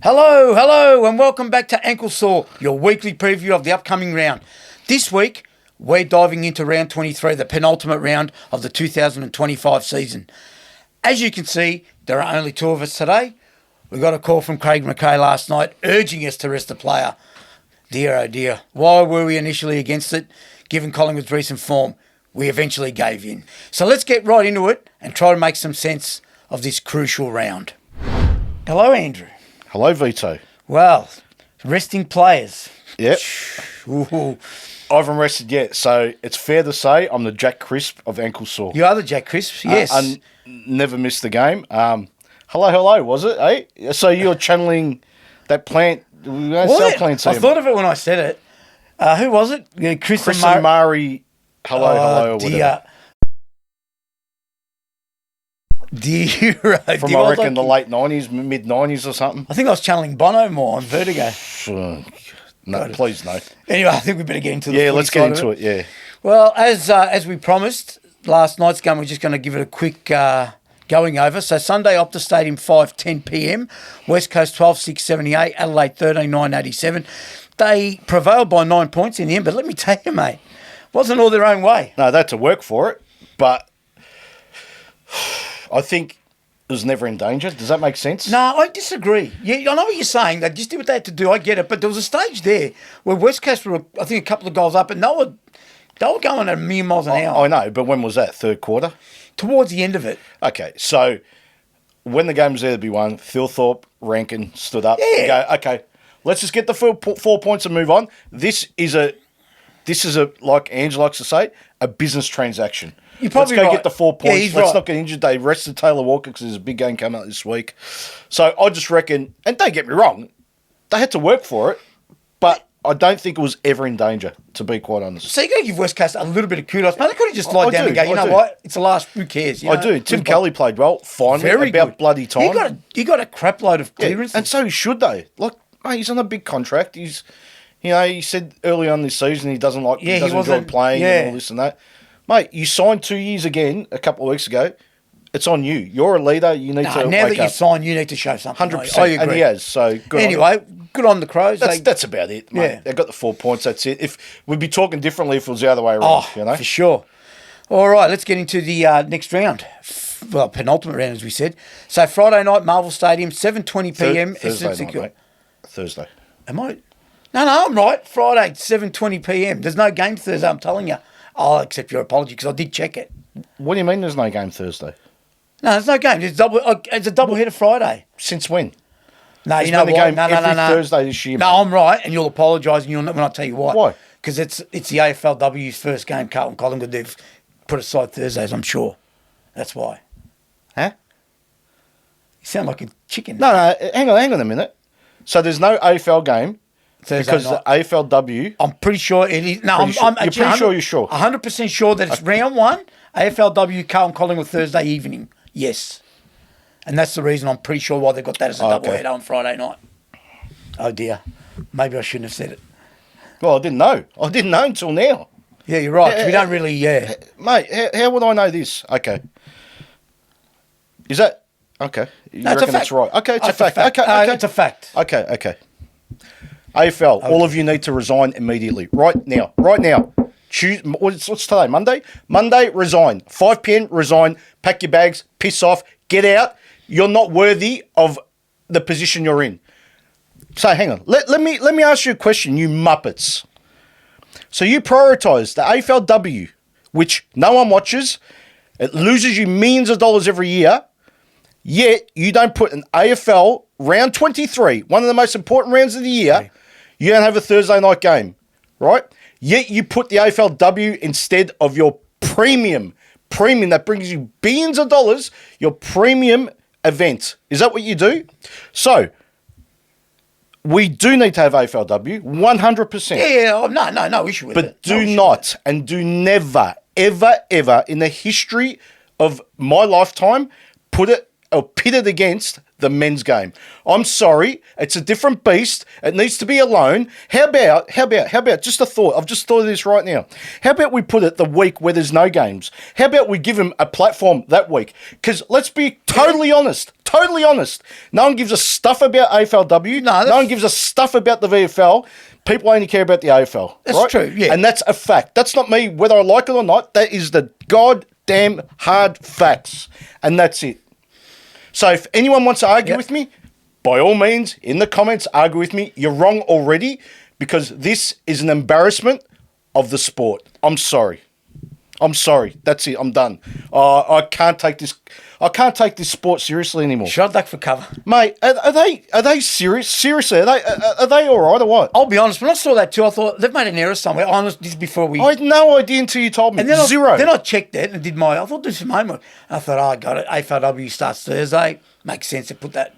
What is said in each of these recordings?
Hello, and welcome back to Ankle Sore, your weekly preview of the upcoming round. This week, we're diving into round 23, the penultimate round of the 2025 season. As you can see, there are only two of us today. We got a call from Craig McKay last night urging us to rest a player. Dear, oh dear, why were we initially against it? Given Collingwood's recent form, we eventually gave in. So let's get right into it and try to make some sense of this crucial round. Hello, Andrew. Hello, Vito. Well, resting players. Yep. Ooh. I haven't rested yet, so it's fair to say I'm the Jack Crisp of Ankle Sore. You are the Jack Crisp, yes. I never missed the game. Hello, was it, eh? So you're channeling that plant. We don't sell plants I anymore. thought of it when I said it. Who was it? Yeah, Chris and Murray. Hello, or dear. whatever. Dear, From, I reckon, the late 90s, mid-90s or something. I think I was channeling Bono more on Vertigo. No, please no. Anyway, I think we better get into the let's get into it, yeah. Well, as we promised, last night's game, we're just going to give it a quick going over. So Sunday, Optus Stadium, 5:10 p.m. West Coast, 12-6-78. Adelaide, 13-9-87. They prevailed by 9 points in the end, but let me tell you, mate, wasn't all their own way. No, they had to work for it, but I think it was never in danger. Does that make sense? No, I disagree. Yeah, I know what you're saying. They just did what they had to do. I get it. But there was a stage there where West Coast were, I think, a couple of goals up, and they were going at a million miles an hour. I know, but when was that? Third quarter? Towards the end of it. Okay, so when the game was there to be won, Thilthorpe, Rankin stood up. Yeah. And go, okay, let's just get the 4 points and move on. This is a, like Ange likes to say, a business transaction. Let's go get the 4 points. Let's not get injured. They rested Taylor Walker because there's a big game coming out this week. So I just reckon, and don't get me wrong, they had to work for it, but I don't think it was ever in danger, to be quite honest. So you got to give West Coast a little bit of kudos. But they could have just lied down and go, you know what? It's the last. Who cares? I do. Tim Kelly played well. Finally, very about good. Bloody time. He got a crap load of clearance. And so should they. Like, mate, he's on a big contract. He's, he said early on this season he doesn't like, he doesn't enjoy playing and all this and that. Mate, you signed 2 years again a couple of weeks ago. It's on you. You're a leader. You need to wake up. Now that you've signed, you need to show something. 100%. I agree. And he has. So good. Anyway, good on the Crows. That's about it, mate. Yeah. They got the 4 points. That's it. If we'd be talking differently if it was the other way around. For sure. All right, let's get into the next round. Well, penultimate round, as we said. So Friday night, Marvel Stadium, 7:20 p.m. Thursday night, mate. Thursday. Am I? No, I'm right. Friday, 7:20 p.m. There's no game Thursday, I'm telling you. I'll accept your apology because I did check it. What do you mean there's no game Thursday? No, there's no game. It's a double header Friday. Since when? No, there's you know been what? a game every Thursday this year. No, mate. I'm right, and you'll apologise, and when I tell you why. Why? Because it's the AFLW's first game, Carlton Collingwood. They've put aside Thursdays, I'm sure. That's why. Huh? You sound like a chicken. No, hang on a minute. So there's no AFL game Thursday because night. the AFLW... I'm pretty sure it is. No, you're pretty sure you're sure? 100% sure that it's round one, AFLW, Carlton Collingwood Thursday evening. Yes. And that's the reason I'm pretty sure why they got that as a double header on Friday night. Oh, dear. Maybe I shouldn't have said it. Well, I didn't know. I didn't know until now. Yeah, you're right. 'Cause we don't really, Mate, how would I know this? Okay. Is that... Okay. You reckon that's right? Okay, it's a fact. Okay. It's a fact. Okay. AFL, all of you need to resign immediately. Right now. What's today? Monday? Monday, resign. 5 p.m, resign. Pack your bags. Piss off. Get out. You're not worthy of the position you're in. So hang on. Let me ask you a question, you muppets. So you prioritise the AFLW, which no one watches. It loses you millions of dollars every year. Yet you don't put an AFL round 23, one of the most important rounds of the year. Okay. You don't have a Thursday night game, right? Yet you put the AFLW instead of your premium that brings you billions of dollars, your premium event. Is that what you do? So we do need to have AFLW, 100%. Yeah, no issue with it. But do not and do never, ever in the history of my lifetime put it or pit it against the men's game. I'm sorry, it's a different beast. It needs to be alone. How about, just a thought, I've just thought of this right now. How about we put it the week where there's no games? How about we give them a platform that week? Because let's be totally honest, no one gives a stuff about AFLW. No one gives a stuff about the VFL. People only care about the AFL. That's right? true, yeah. And that's a fact. That's not me, whether I like it or not. That is the goddamn hard facts. And that's it. So if anyone wants to argue with me, by all means, in the comments, argue with me. You're wrong already because this is an embarrassment of the sport. I'm sorry. That's it. I'm done. I can't take this. I can't take this sport seriously anymore. Shot duck for cover, mate. Are they serious? Seriously, are they all right or what? I'll be honest. When I saw that too, I thought they've made an error somewhere. Honest, this is before we. I had no idea until you told me. And then Zero. Then I checked it and did I thought this was my homework. I thought, I got it. AFLW starts Thursday. Makes sense to put that.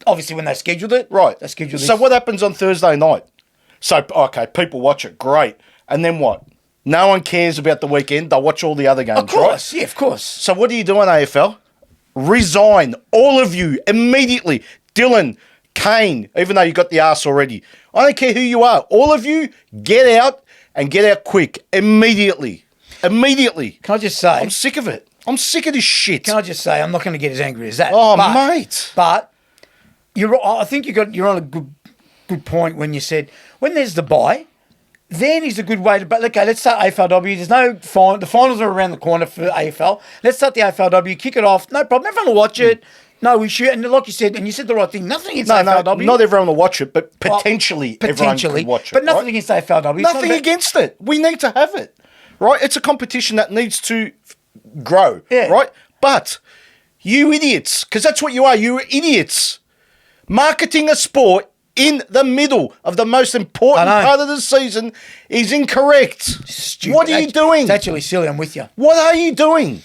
Obviously, when they scheduled it, right? They scheduled it. So what happens on Thursday night? So okay, people watch it, great, and then what? No one cares about the weekend. They'll watch all the other games, of course, right? Yeah, of course. So what do you do on AFL? Resign, all of you, immediately. Dylan, Kane, even though you got the arse already. I don't care who you are. All of you, get out and get out quick. Immediately. Immediately. Can I just say? I'm sick of it. I'm sick of this shit. Can I just say, I'm not going to get as angry as that. Oh, mate. But I think you're on a good point when you said, when there's the bye, then is a good way to... But okay, let's start AFLW. There's no final. The finals are around the corner for AFL. Let's start the AFLW. Kick it off. No problem. Everyone will watch it. No issue. And like you said, and you said the right thing, nothing against AFLW. No, not everyone will watch it, but potentially everyone can watch it. But nothing against AFLW. Nothing against it. We need to have it, right? It's a competition that needs to grow, right? But you idiots, because that's what you are. You're idiots. Marketing a sport in the middle of the most important part of the season is incorrect. Stupid. What are you doing? It's actually silly. I'm with you. What are you doing?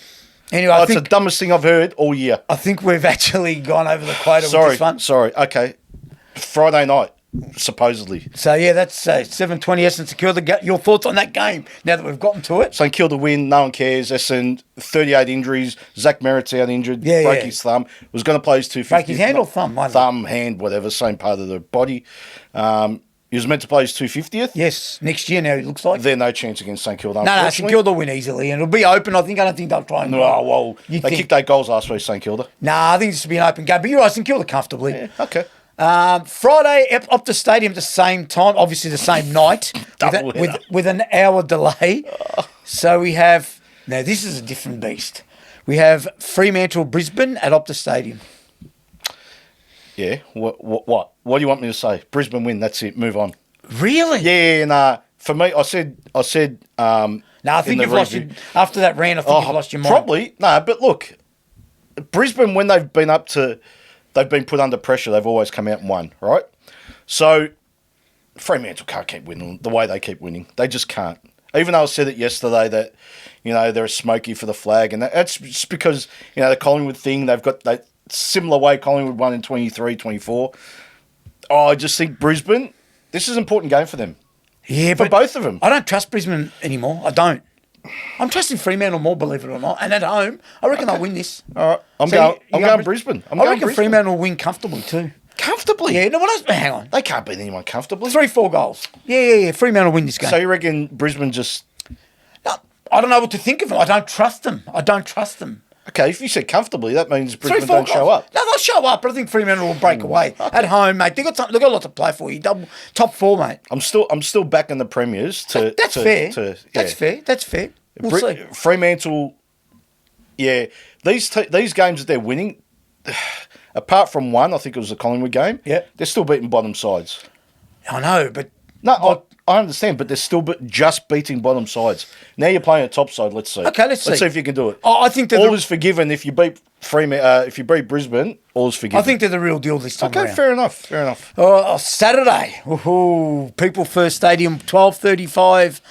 Anyway, it's the dumbest thing I've heard all year. I think we've actually gone over the quota with this one. Sorry. Okay. Friday night, supposedly. So, yeah, that's 7:20 Essendon st. Kilda. Your thoughts on that game now that we've gotten to it? St. Kilda win. No one cares. Essendon, 38 injuries. Zach Merritt's out injured. Broke his thumb. Was going to play his 250. Break his hand or thumb? Thumb, hand, whatever. Same part of the body. He was meant to play his 250th. Yes, next year now it looks like. They're no chance against St. Kilda, No, St. Kilda will win easily and it'll be open. I don't think they'll try and... No, well, they kicked 8 goals last week, St. Kilda. I think this will be an open game. But you're right, St. Kilda comfortably. Yeah, okay. Friday, up the stadium at the same time, obviously the same night, with an hour delay. So we have... Now, this is a different beast. We have Freemantle, Brisbane at Optus Stadium. Yeah, what? What do you want me to say? Brisbane win, that's it, move on. Really? Yeah, nah. For me, I said. I think you've lost your... After that rant, I think you've lost your mind. Probably. No, but look, Brisbane, when they've been put under pressure, they've always come out and won, right? So, Fremantle can't keep winning the way they keep winning. They just can't. Even though I said it yesterday that, they're a smoky for the flag, and that's just because, the Collingwood thing, they've got that similar way Collingwood won in 23, 24. I just think Brisbane, this is an important game for them. Yeah, for both of them. I don't trust Brisbane anymore. I don't. I'm trusting Fremantle more, believe it or not. And at home, I reckon they'll win this. All right. I'm going Brisbane. I reckon Fremantle will win comfortably too. Comfortably? Yeah, no, hang on. They can't beat anyone comfortably. 3-4 goals. Yeah. Fremantle will win this game. So you reckon Brisbane just... No, I don't know what to think of them. I don't trust them. Okay, if you said comfortably, that means Brisbane don't show up. No, they'll show up, but I think Fremantle will break away. Okay. At home, mate, they've got a lot to play for you. Top 4, mate. I'm still backing the Premiers to... That's fair. That's fair. We'll see. Fremantle, yeah. These games that they're winning, apart from one, I think it was the Collingwood game, they're still beating bottom sides. I know, but... No, I understand, but they're still just beating bottom sides. Now you're playing a top side. Let's see. Okay, let's see. Let's see if you can do it. I think all is forgiven if you beat if you beat Brisbane. All is forgiven. I think they're the real deal this time around. Okay, fair enough. Saturday, People First Stadium, 12:35,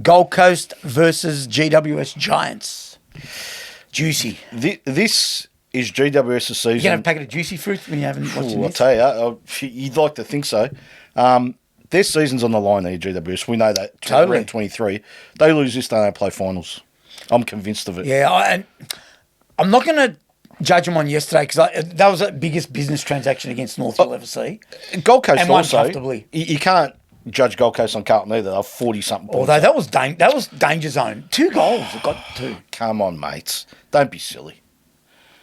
Gold Coast versus GWS Giants. Juicy. This is GWS's season. You gonna have a packet of juicy fruits when you haven't watched it? I'll tell you, you'd like to think so. Their season's on the line here, GWS. We know that. Totally. Round 23. They lose this, they don't play finals. I'm convinced of it. Yeah, and I'm not going to judge them on yesterday because that was the biggest business transaction against North you'll ever see. Gold Coast And won also, comfortably. you can't judge Gold Coast on Carlton either. They're 40-something points. Although that was danger zone. 2 goals. It got 2. Come on, mates. Don't be silly.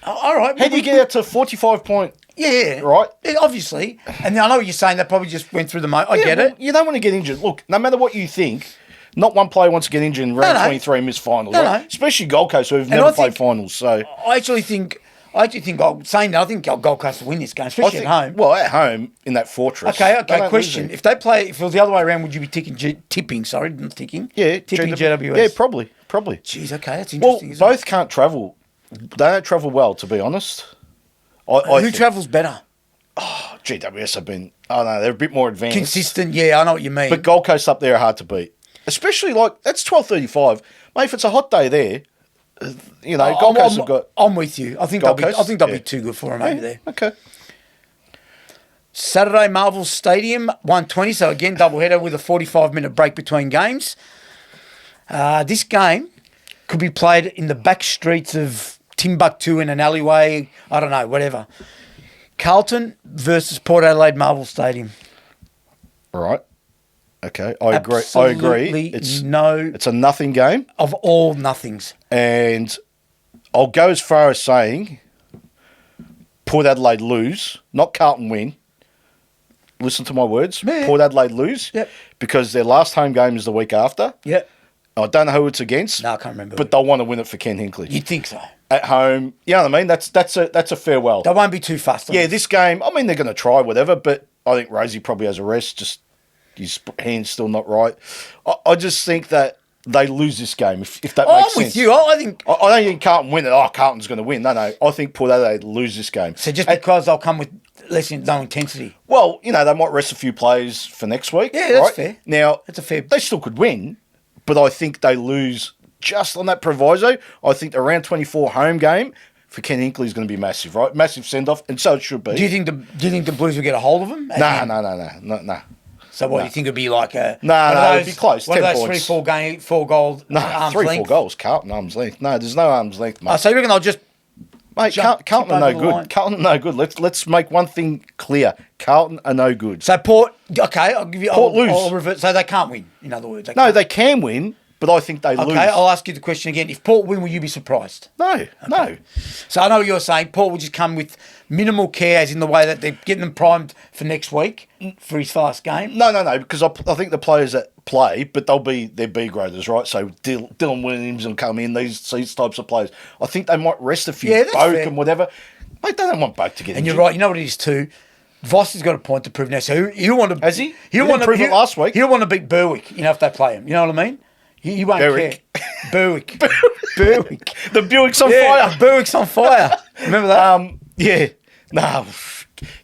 All right. How do you get out to 45 point? Yeah. Right? Yeah, obviously. And I know what you're saying. They probably just went through the I get it. You don't want to get injured. Look, no matter what you think, not one player wants to get injured in round 23 and miss finals. No, right? no. Especially Gold Coast, who have never played finals. So I actually think saying that, I think Gold Coast will win this game, especially at home. Well, at home in that fortress. Okay. They don't Question: lose it. if it was the other way around, would you be tipping? Sorry, not ticking. Yeah, tipping GWS. Yeah, probably. Jeez, okay, that's Well, interesting. isn't both can't travel. They don't travel well, to be honest. it? Who travels better? GWS have been. Oh no, they're a bit more advanced. Consistent. Yeah, I know what you mean. But Gold Coast up there are hard to beat, especially that's 12:35. Mate, if it's a hot day there, Gold Coast have got. I'm with you. I think Gold they'll Coast? be too good for them over there. Okay. Saturday, Marvel Stadium, 1:20. So again, doubleheader with a 45-minute break between games. This game could be played in the back streets of Timbuktu in an alleyway. I don't know, whatever. Carlton versus Port Adelaide Marvel Stadium. All right. Okay, I agree. Absolutely It's a nothing game, of all nothings. and I'll go as far as saying Port Adelaide lose, not Carlton win. Listen to my words. Yeah. Port Adelaide lose. Yep. Because their last home game is the week after. Yep. I don't know who it's against. No, I can't remember. But they'll want to win it for Ken Hinkley. You'd think so. At home, you know what I mean? That's a farewell. They won't be too fast on Yeah, it. this game, I mean, they're going to try whatever, but I think Rosie probably has a rest, just his hand's still not right. I just think that they lose this game, if that makes sense. I'm with you. I think... I don't think Carlton win it. Carlton's going to win. No. I think Port Adelaide lose this game. So just because they'll come with no intensity. Well, they might rest a few players for next week. Yeah, that's right? fair. Now, That's a fair... they still could win, but I think they lose just on that proviso. I think the round 24 home game for Ken Hinkley is going to be massive, right? Massive send-off, and so it should be. Do you think the Blues will get a hold of them? No. So what, you think it'd be like a... No, it'd be close, One 10 of those points. 4 goal No, arm's 3-4 length? goals. Carlton arm's length. No, there's no arm's length, mate. So you reckon they'll just... Mate, jump Carlton are over no the good. line? Carlton are no good. Let's make one thing clear. Carlton are no good. So Port... Okay, I'll give you... Port lose. I'll revert. So they can't win, in other words. No, they can win, but I think they lose. Okay, I'll ask you the question again. If Port win, will you be surprised? No. So I know what you're saying. Port will just come with minimal care, as in the way that they're getting them primed for next week for his fast game. No, because I think the players that play, but they're B graders, right? So Dylan Williams will come in, these types of players. I think they might rest a few, that's Boak fair. and whatever. Mate, they don't want Boak to get And injured. you're right. You know what it is too. Voss has got a point to prove now. So he'll want to. Has he? He'll He want didn't to prove it last week. He'll want to beat Berwick. If they play him. You know what I mean? He won't Berwick. care. Berwick. Berwick. The Buick's on Yeah, fire. Berwick's on fire. Remember that? Yeah. No,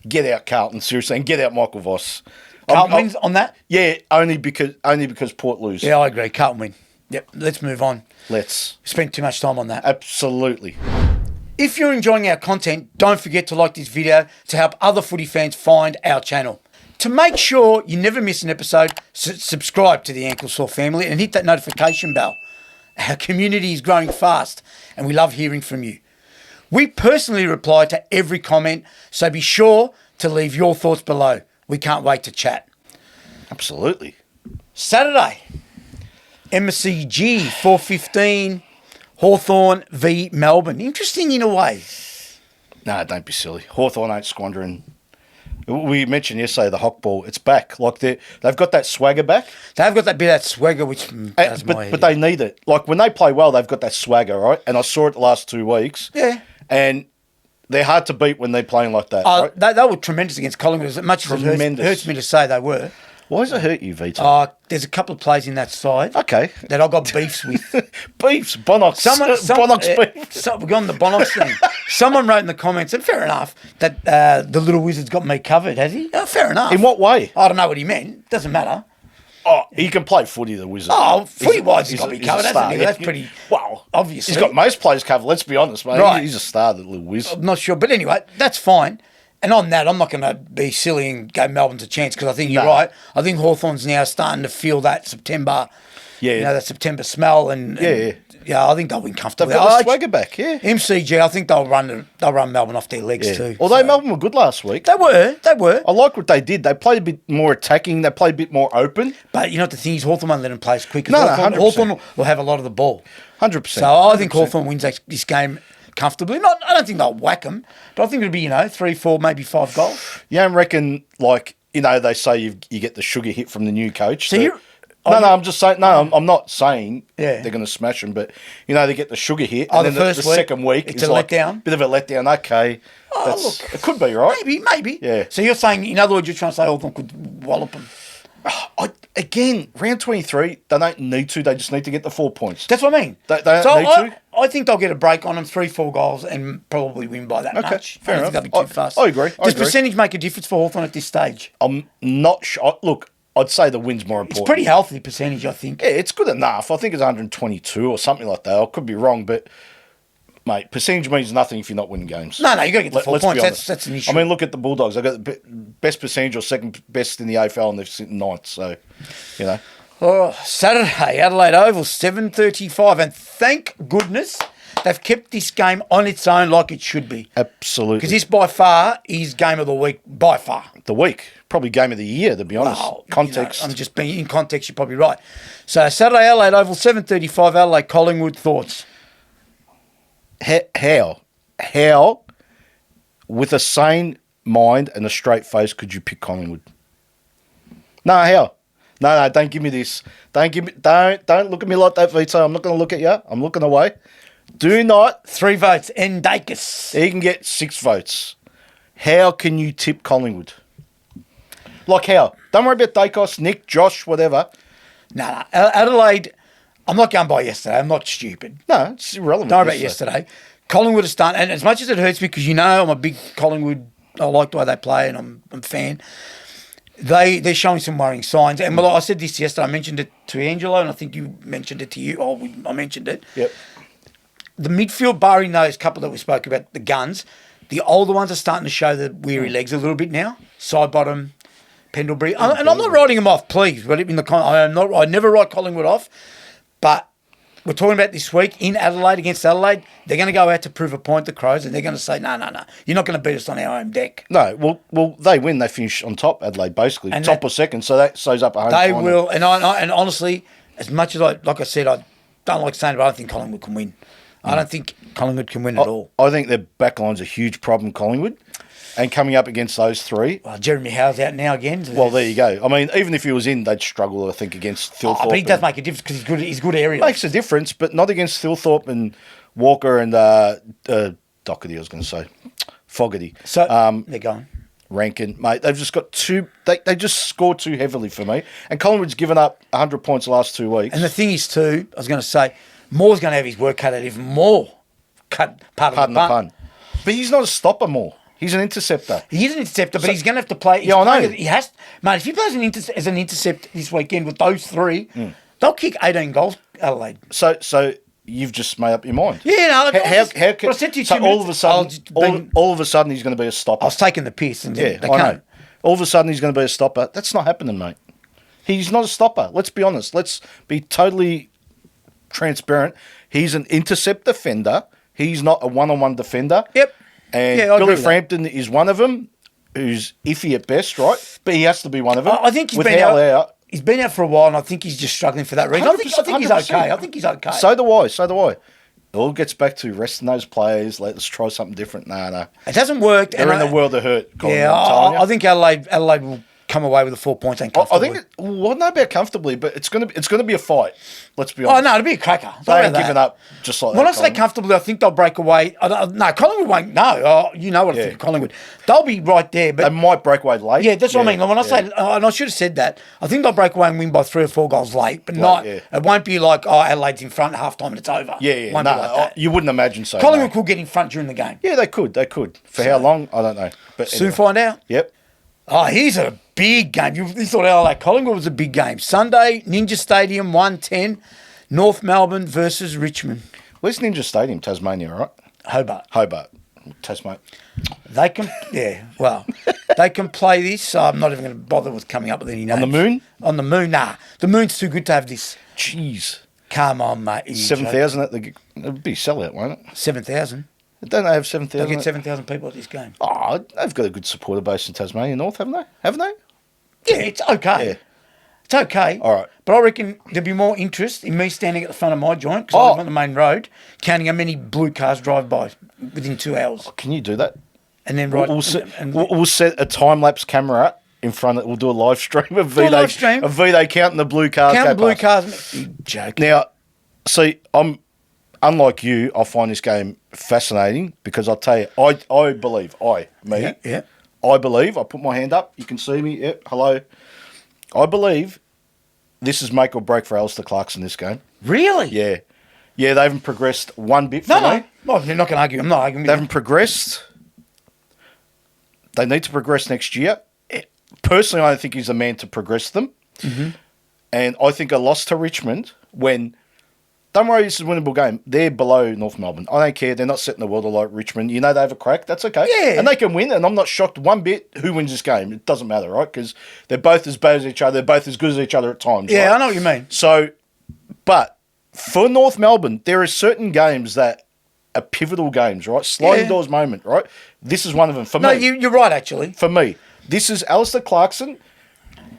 get out Carlton, seriously, and get out Michael Voss. Carlton wins on that? Yeah, only because Port lose. Yeah, I agree. Carlton win. Yep. Let's move on. Let's. Spent too much time on that. Absolutely. If you're enjoying our content, don't forget to like this video to help other footy fans find our channel. To make sure you never miss an episode, subscribe to the Ankle Sore family and hit that notification bell. Our community is growing fast and we love hearing from you. We personally reply to every comment, so be sure to leave your thoughts below. We can't wait to chat. Absolutely. Saturday, MCG 4:15, Hawthorn v Melbourne. Interesting in a way. No, don't be silly. Hawthorn ain't squandering. We mentioned yesterday the hock ball. It's back. Like they've got that swagger back. They've got that bit of that swagger, which does my head But they need it. Like when they play well, they've got that swagger, right? And I saw it the last 2 weeks. Yeah. And they're hard to beat when they're playing like that. Right? They were tremendous against Collingwood, as much as it hurts me to say they were. Why does it hurt you, Vito? There's a couple of plays in that side Okay. that I got beefs with. Beefs, Bonox. Bonox beef. We're on the Bonox thing. Someone wrote in the comments, and fair enough, that the little wizard's got me covered, has he? Oh, fair enough. In what way? I don't know what he meant. Doesn't matter. Oh, he can play footy, the wizard. Oh, footy-wise, he's got me he's a covered, hasn't star. he? That's pretty Well, obvious. he's got most players covered, let's be honest, mate. Right. He's a star, the little whiz. I'm not sure. But anyway, that's fine. And on that, I'm not going to be silly and go Melbourne's a chance because I think you're right. I think Hawthorn's now starting to feel that September, Yeah. that September smell and Yeah. I think they'll win comfortably. They've got the swagger back, yeah. MCG, I think they'll run Melbourne off their legs too. Although Melbourne were good last week. They were. I like what they did. They played a bit more attacking. They played a bit more open. But you know what the thing is, Hawthorn won't let them play as quick. No, 100%. Hawthorn will have a lot of the ball. 100%. So I think Hawthorn wins this game comfortably. I don't think they'll whack them, but I think it'll be 3, 4, maybe 5 goals. You don't reckon, they say you get the sugar hit from the new coach. So I'm just saying. No, I'm not saying Yeah. they're going to smash them, but they get the sugar hit, Oh, and then the first the week, second week it's is a like letdown? bit of a letdown. Okay, Look, it could be right. Maybe. Yeah. So you're saying, in other words, you're trying to say Hawthorn could wallop them. Again, round 23, they don't need to. They just need to get the 4 points. That's what I mean. They don't need to. I think they'll get a break on them, 3, 4 goals, and probably win by that much. Fair I don't enough. think they'll be too fast. I agree. Does percentage make a difference for Hawthorn at this stage? I'm not sure. Look, I'd say the win's more important. It's pretty healthy percentage, I think. Yeah, it's good enough. I think it's 122 or something like that. I could be wrong, but mate, percentage means nothing if you're not winning games. No, you got to get the 4 Let's be points. honest. That's an issue. I mean, look at the Bulldogs. They've got the best percentage or second best in the AFL, and they're sitting ninth. So, Saturday, Adelaide Oval, 7:35, and thank goodness they've kept this game on its own like it should be. Absolutely. Because this by far is game of the week, by far. The week. Probably game of the year, to be honest. Well, Context. I'm just being in context, you're probably right. So Saturday, Adelaide Oval, 7:35, Adelaide Collingwood, thoughts? How, with a sane mind and a straight face, could you pick Collingwood? No, how? No, don't give me this. Don't look at me like that, Vito. I'm not going to look at you. I'm looking away. Do not. 3 votes, Endakis. He can get 6 votes. How can you tip Collingwood? Like how? Don't worry about Dacos, Nick, Josh, whatever. No. Adelaide, I'm not going by yesterday. I'm not stupid. No, it's irrelevant. Don't worry about yesterday. Collingwood has done, and as much as it hurts me, because I'm a big Collingwood, I like the way they play, and I'm a fan. They're showing some worrying signs. And I said this yesterday. I mentioned it to Angelo, and I think you mentioned it to you. I mentioned it. Yep. The midfield, barring those couple that we spoke about, the guns, the older ones are starting to show the weary legs a little bit now. Side bottom, Pendlebury. And I'm not writing them off, please. But I never write Collingwood off. But we're talking about this week in Adelaide against Adelaide. They're going to go out to prove a point, the Crows, and they're going to say, no. You're not going to beat us on our own deck. No, well, they win. They finish on top, Adelaide, basically. And top or second, so that shows up a home They final. will. And honestly, as much as like I said, I don't like saying it, but I don't think Collingwood can win. I don't think Collingwood can win at all. I think their backline's a huge problem, Collingwood. And coming up against those three. Well, Jeremy Howe's out now again. Well, there you go. I mean, even if he was in, they'd struggle, I think, against Thilthorpe. But he does make a difference because he's good area. Makes a difference, but not against Thilthorpe and Walker and Doherty, I was going to say. Fogarty. So, they're going. Rankin, mate, they've just got too... They just score too heavily for me. And Collingwood's given up 100 points the last 2 weeks. And the thing is, too, I was going to say, Moore's going to have his work cut out even more. Pardon the pun. But he's not a stopper, Moore. He's an interceptor. He is an interceptor, but he's going to have to play. Yeah, I know. He has, mate. If he plays as an intercept this weekend with those three, they'll kick 18 goals, Adelaide. So you've just made up your mind. Yeah, no. How can I said to you so 2 all minutes, of a sudden he's going to be a stopper. I was taking the piss, and Yeah, they I can't. know. All of a sudden he's going to be a stopper. That's not happening, mate. He's not a stopper. Let's be honest. Let's be totally transparent. He's an intercept defender. He's not a one-on-one defender. Yep. And Yeah, I agree Billy with Frampton is one of them, who's iffy at best, right? But he has to be one of them. I think he's With been Hal out. He's been out for a while, and I think he's just struggling for that reason. I think he's 100%. okay. I think he's okay. So do I. It all gets back to resting those players. Let's try something different. No. It hasn't worked. They're in the world of hurt. Colin, Yeah, I'm telling you. I think Adelaide will come away with the 4 points and I comfortably. think, not about comfortably, but it's going to be a fight. Let's be Oh, honest. no, it'll be a cracker. They ain't giving up just like that. When I say Colin. comfortably, I think they'll break away. No, Collingwood won't. No, you know what I think of Collingwood. They'll be right there. They But might break away late. yeah, that's what I mean. When I say, and I should have said that, I think they'll break away and win by 3 or 4 goals late, but not. yeah. It won't be like, Adelaide's in front at half time and it's over. Yeah. Won't No, be like that. you wouldn't imagine so. Collingwood no. could get in front during the game. Yeah, they could. For how long? I don't know. But Soon anyway. find out. Yep. Oh, here's a big game. You thought Adelaide Collingwood was a big game. Sunday, Ninja Stadium, 1:10, North Melbourne versus Richmond. Where's Ninja Stadium? Tasmania, right? Hobart. Tasmania. They can, they can play this. So I'm not even going to bother with coming up with any names. On the moon? On the moon, nah. The moon's too good to have this. Jeez. Come on, mate. 7,000 at the... It'd be sellout, won't it? 7,000. Don't they have 7,000? They'll get 7,000 people at this game. Oh, they've got a good supporter base in Tasmania North, haven't they? Haven't they? Yeah, it's okay. Yeah. It's okay. All right. But I reckon there'll be more interest in me standing at the front of my joint because I live on the main road, counting how many blue cars drive by within 2 hours. Can you do that? And then We'll set a time-lapse camera in front of... We'll do a live stream of V-Day counting the blue cars. Count the blue cars. You joke. Now, see, unlike you, I find this game fascinating because I'll tell you, I believe, I believe, I put my hand up, you can see me, yep, hello. I believe this is make or break for Alistair Clarkson this game. Really? Yeah. Yeah, they haven't progressed one bit for me. No, you're not going to argue. I'm not arguing with They you. haven't progressed. They need to progress next year. Personally, I don't think he's the man to progress them. Mm-hmm. And I think a loss to Richmond when... Don't worry, this is a winnable game. They're below North Melbourne. I don't care. They're not setting the world alight Richmond. You know they have a crack. That's okay. Yeah. And they can win, and I'm not shocked one bit who wins this game. It doesn't matter, right? Because they're both as bad as each other. They're both as good as each other at times, Yeah, right? I know what you mean. So, but for North Melbourne, there are certain games that are pivotal games, right? Sliding doors moment, right? This is one of them for me. No, you're right, actually. For me. This is Alistair Clarkson.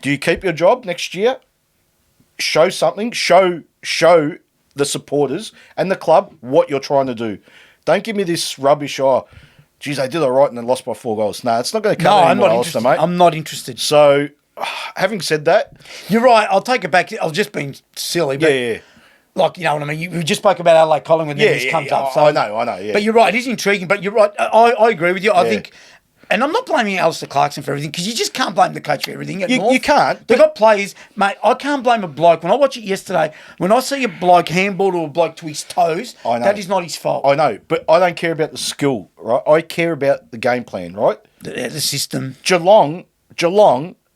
Do you keep your job next year? Show something. Show the supporters and the club what you're trying to do. Don't give me this rubbish, geez, they did all right and then lost by 4 goals. No, it's not going to come I'm anymore, not Alistair, interested. mate. I'm not interested. So, having said that... You're right. I'll take it back. I was just being silly. But Yeah. Like, you know what I mean? We just spoke about Adelaide Collingwood and then this comes up. So, I know, yeah. But you're right. It is intriguing. But you're right. I agree with you. I think... And I'm not blaming Alistair Clarkson for everything because you just can't blame the coach for everything. You can't. They've got players, mate. I can't blame a bloke. When I watch it yesterday, when I see a bloke handball to a bloke to his toes, that is not his fault. I know, but I don't care about the skill, right? I care about the game plan, right? The system. Geelong,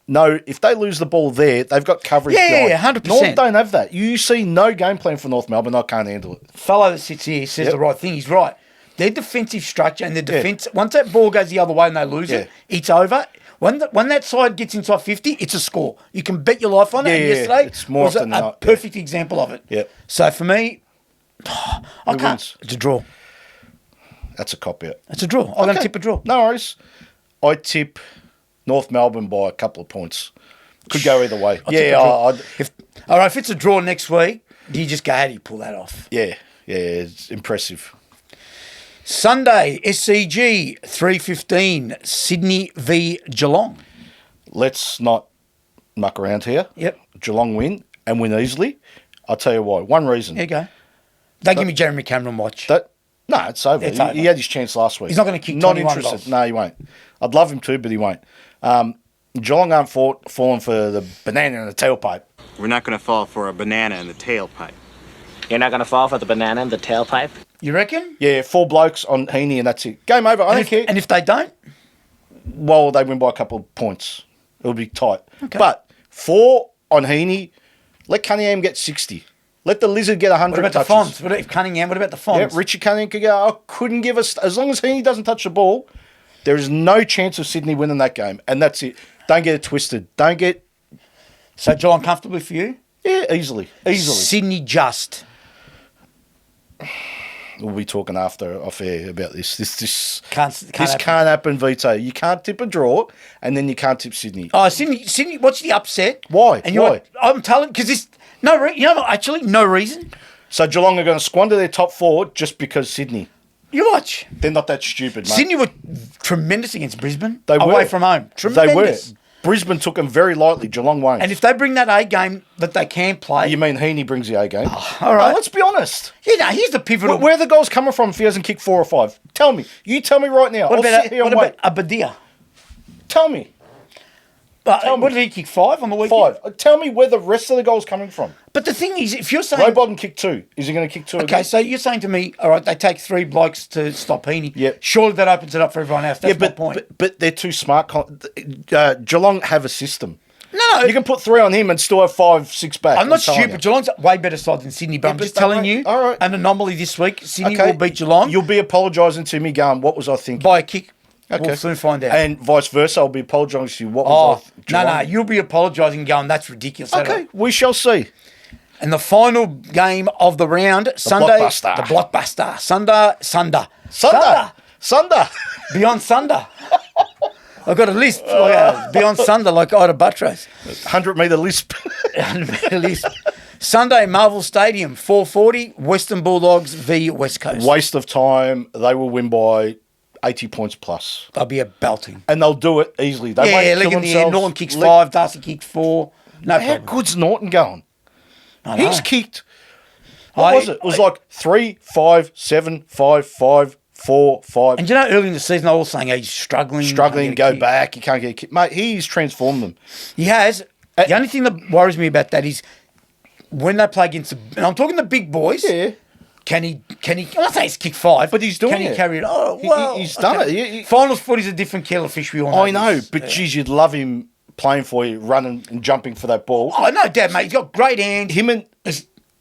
no, if they lose the ball there, they've got coverage behind. Yeah, 100%. North don't have that. You see no game plan for North Melbourne. I can't handle it. Fellow that sits here says the right thing. He's right. Their defensive structure and their defence, once that ball goes the other way and they lose it, it's over. When that side gets inside 50, it's a score. You can bet your life on it. And yesterday it's more was often than a not. perfect example of it. Yeah. So for me, I can't. Wins? It's a draw. That's a cop-out. It's a draw. I'm going to tip a draw. No worries. I tip North Melbourne by a couple of points. Could go either way. All right, if it's a draw next week, do you just go, how do you pull that off? Yeah, it's impressive. Sunday, SCG, 3:15, Sydney v Geelong. Let's not muck around here. Yep. Geelong win and win easily. I'll tell you why. One reason. There you go. Don't give me Jeremy Cameron watch. No, it's over. It's over. He had his chance last week. He's not going to kick Not 21 interested. goals. No, he won't. I'd love him to, but he won't. Geelong aren't falling for the banana in the tailpipe. We're not going to fall for a banana in the tailpipe. You're not going to fall for the banana in the tailpipe? You reckon? Yeah, 4 blokes on Heaney and that's it. Game over. I don't care. And if they don't? Well, they win by a couple of points. It'll be tight. Okay. But 4 on Heaney, let Cunningham get 60. Let the Lizard get 100 What about touches. the Fonts? What about Cunningham? What about the Fonts? Yeah, Richie Cunningham could go, couldn't give us... As long as Heaney doesn't touch the ball, there is no chance of Sydney winning that game. And that's it. Don't get it twisted. Don't get... So Geelong comfortably for you? Yeah, easily. Sydney just. We'll be talking off air about this. This Can't happen, Vito. You can't tip a draw, and then you can't tip Sydney. Oh, Sydney. What's the upset? Why? And you're I'm telling because this no reason. So Geelong are going to squander their top 4 just because Sydney. You watch. They're not that stupid, mate. Sydney were tremendous against Brisbane. They were away from home. Tremendous. They were. Brisbane took them very lightly. Geelong won't. And if they bring that A game that they can play, You mean Heaney brings the A game? all right. Let's be honest. here's the pivotal. Where are the goals coming from if he hasn't kicked 4 or 5? Tell me. You tell me right now. What I'll sit here and wait. about Abadia? Tell me. What did he kick 5 on the weekend? 5. Tell me where the rest of the goals coming from. But the thing is, if you're saying Robodden kicked 2. Is he going to kick 2 okay, again? so you're saying to me, all right, they take 3 blokes to stop Heaney. Yep. Surely that opens it up for everyone else. That's my point. But they're too smart. Geelong have a system. No. You can put 3 on him and still have 5, 6 back. I'm not telling stupid. you. Geelong's a way better side than Sydney, but I'm but just they telling won't- you, all right. an anomaly this week. Sydney Okay. will beat Geelong You'll be apologising to me going, what was I thinking? by a kick. Okay. We'll soon find out. And vice versa, I'll be apologising to you. What was I no, Geelong? you'll be apologising going, that's ridiculous. Okay, we shall see. And the final game of the round, Sunday. blockbuster. The blockbuster. Sunder. Beyond Sunder. I've got a list. Beyond Sunder, like Ida Buttrose. 100-metre lisp. Sunday, Marvel Stadium, 4:40, Western Bulldogs v West Coast. Waste of time. They will win by 80 points plus. They'll be a belting. And they'll do it easily. They Yeah, won't leg kill in the air. themselves. Norton kicks 5, Darcy kicks 4. No How problem. good's Norton going? I know. He's kicked. What was it? It was like 3, 5, 7, 5, 5, 4, 5. And you know, early in the season, I was saying he's struggling. Go back. He can't get a kick. Mate, he's transformed them. He has. The only thing that worries me about that is when they play against and I'm talking the big boys. Yeah. Can he? I'm not saying he's kicked 5, But he's doing Can he it. carry it? Oh, well, He's done it. He- Finals footy's a different kettle of fish. We all know. I know, this. but geez, you'd love him playing for you, running and jumping for that ball. Oh, no doubt, mate. He's got great hands.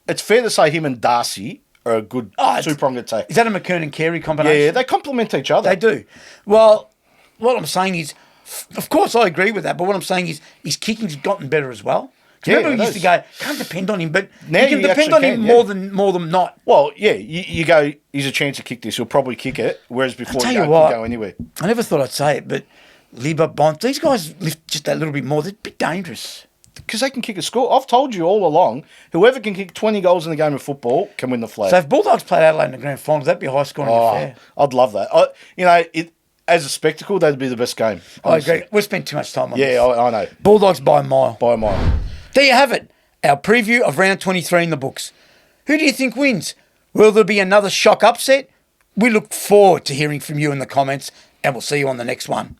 It's fair to say him and Darcy are a good two-pronged attack. Is that a McKernan-Carey combination? Yeah, they complement each other. They do. Well, what I'm saying is, of course, I agree with that. But what I'm saying is, his kicking's gotten better as well. Do you remember we used to go, can't depend on him, but Now you can you depend actually on him can, more than not. Well, yeah, you go, he's a chance to kick this. He'll probably kick it, whereas before tell you you go, what, can go anywhere. I never thought I'd say it, but Lieber, Bont, these guys lift just that little bit more. They're a bit dangerous. Because they can kick a score. I've told you all along, whoever can kick 20 goals in a game of football can win the flag. So if Bulldogs played Adelaide in the grand finals, that'd be a high-scoring affair. I'd love that. As a spectacle, that'd be the best game. I agree. We've spent too much time on this. Yeah, I know. Bulldogs by a mile. By a mile. There you have it. Our preview of round 23 in the books. Who do you think wins? Will there be another shock upset? We look forward to hearing from you in the comments, and we'll see you on the next one.